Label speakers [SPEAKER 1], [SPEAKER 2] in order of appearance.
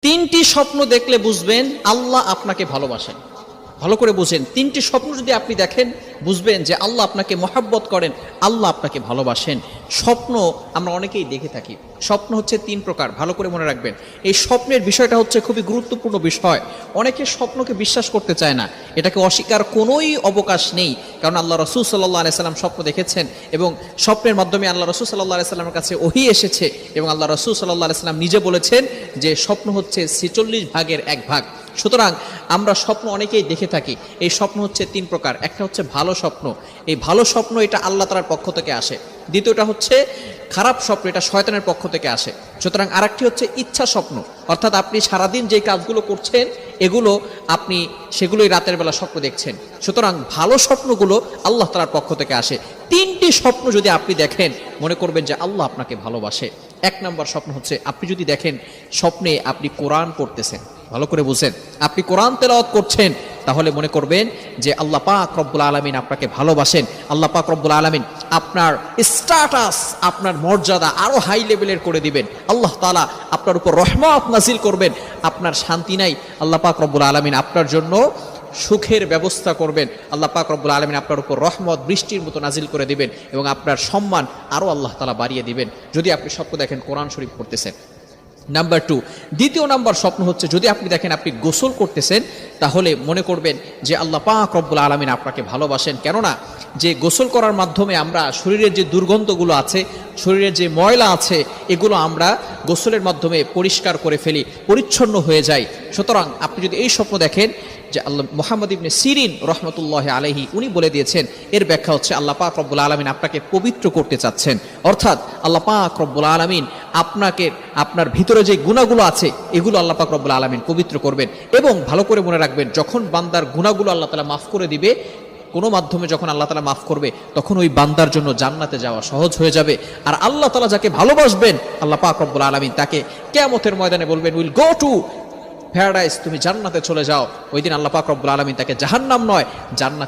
[SPEAKER 1] তিনটি স্বপ্ন দেখলে বুঝবেন আল্লাহ আপনাকে ভালোবাসেন। ভালো করে বুঝেন, তিনটি স্বপ্ন যদি আপনি দেখেন বুঝবেন যে আল্লাহ আপনাকে মহাব্বত করেন, আল্লাহ আপনাকে ভালোবাসেন। স্বপ্ন আমরা অনেকেই দেখে থাকি। স্বপ্ন হচ্ছে তিন প্রকার, ভালো করে মনে রাখবেন। এই স্বপ্নের বিষয়টা হচ্ছে খুবই গুরুত্বপূর্ণ বিষয়। অনেকে স্বপ্নকে বিশ্বাস করতে চায় না, এটাকে অস্বীকার কোনোই অবকাশ নেই। কারণ আল্লাহ রাসূল সাল্লাল্লাহু আলাইহি সাল্লাম স্বপ্ন দেখেছেন এবং স্বপ্নের মাধ্যমে আল্লাহ রাসূল সাল্লাল্লাহু আলাইহি সাল্লামের কাছে ওহী এসেছে এবং আল্লাহ রাসূল সাল্লাল্লাহু আলাইহি সাল্লাম নিজে বলেছেন যে স্বপ্ন হচ্ছে ৪৬ ভাগের এক ভাগ। সুতরাং আমরা স্বপ্ন অনেকেই দেখে থাকি। এই স্বপ্ন হচ্ছে তিন প্রকার। একটা হচ্ছে ভালো স্বপ্ন, এই ভালো স্বপ্ন এটা আল্লাহ তাআলার পক্ষ থেকে আসে। দ্বিতীয়টা হচ্ছে খারাপ স্বপ্ন, এটা শয়তানের পক্ষ থেকে আসে। সুতরাং আরেকটি হচ্ছে ইচ্ছা স্বপ্ন, অর্থাৎ আপনি সারাদিন যে কাজগুলো করছেন এগুলো আপনি সেগুলোই রাতের বেলা স্বপ্ন দেখছেন। সুতরাং ভালো স্বপ্নগুলো আল্লাহ তাআলার পক্ষ থেকে আসে। তিনটি স্বপ্ন যদি আপনি দেখেন মনে করবেন যে আল্লাহ আপনাকে ভালোবাসে। এক নম্বর স্বপ্ন হচ্ছে আপনি যদি দেখেন স্বপ্নে আপনি কোরআন পড়তেছেন, ভালো করে বুঝেন, আপনি কোরআন তেলাওয়াত করছেন, তাহলে মনে করবেন যে আল্লাহ পাক রব্বুল আলামিন আপনাকে ভালোবাসেন। আল্লাহ পাক রব্বুল আলামিন আপনার স্ট্যাটাস, আপনার মর্যাদা আরো হাই লেভেলের করে দিবেন। আল্লাহ তাআলা আপনার উপর রহমত নাজিল করবেন। আপনার শান্তি নাই, আল্লাহ পাক রব্বুল আলামিন আপনার জন্য সুখের ব্যবস্থা করবেন। আল্লাহ পাক রব্বুল আলামিন আপনার উপর রহমত বৃষ্টির মতো নাজিল করে দিবেন এবং আপনার সম্মান আরো আল্লাহ তাআলা বাড়িয়ে দিবেন যদি আপনি স্বপ্ন দেখেন কোরআন শরীফ পড়তেছেন। নাম্বার 2, দ্বিতীয় নাম্বার স্বপ্ন হচ্ছে যদি আপনি দেখেন আপনি গোসল করতেছেন, তাহলে মনে করবেন যে আল্লাহ পাক রব্বুল আলামিন আপনাকে ভালোবাসেন। কেননা যে গোসল করার মাধ্যমে আমরা শরীরের যে দুর্গন্ধগুলো আছে, শরীরের যে ময়লা আছে, এগুলো আমরা গোসলের মাধ্যমে পরিষ্কার করে ফেলি, পরিচ্ছন্ন হয়ে যায়। সুতরাং আপনি যদি এই স্বপ্ন দেখেন যে আল্লাহ মুহাম্মদ ইবনে সিরিন রহমতুল্লাহ আলাইহি উনি বলে দিয়েছেন, এর ব্যাখ্যা হচ্ছে আল্লাহ পাক রব্বুল আলামিন আপনাকে পবিত্র করতে চাচ্ছেন। অর্থাৎ আল্লাহ পাক রব্বুল আলামিন আপনাকে, আপনার ভিতরে যে গুনাহগুলো আছে এগুলো আল্লাহ পাক রব্বুল আলামিন পবিত্র করবেন। এবং ভালো করে মনে রাখবেন, যখন বান্দার গুনাহগুলো আল্লাহ তাআলা মাফ করে দিবে, কোনো মাধ্যমে যখন আল্লাহ তাআলা মাফ করবে, তখন ওই বান্দার জন্য জান্নাতে যাওয়া সহজ হয়ে যাবে। আর আল্লাহ তাআলা যাকে ভালোবাসবেন আল্লাহ পাক রব্বুল আলামিন তাকে কিয়ামতের ময়দানে বলবেন, উইল গো টু প্যারাডাইস, তুমি জান্নাতে চলে যাও। ওই দিন আল্লাহ পাক রব্বুল আলামিন তাকে জাহান্নাম নয় জান্নাত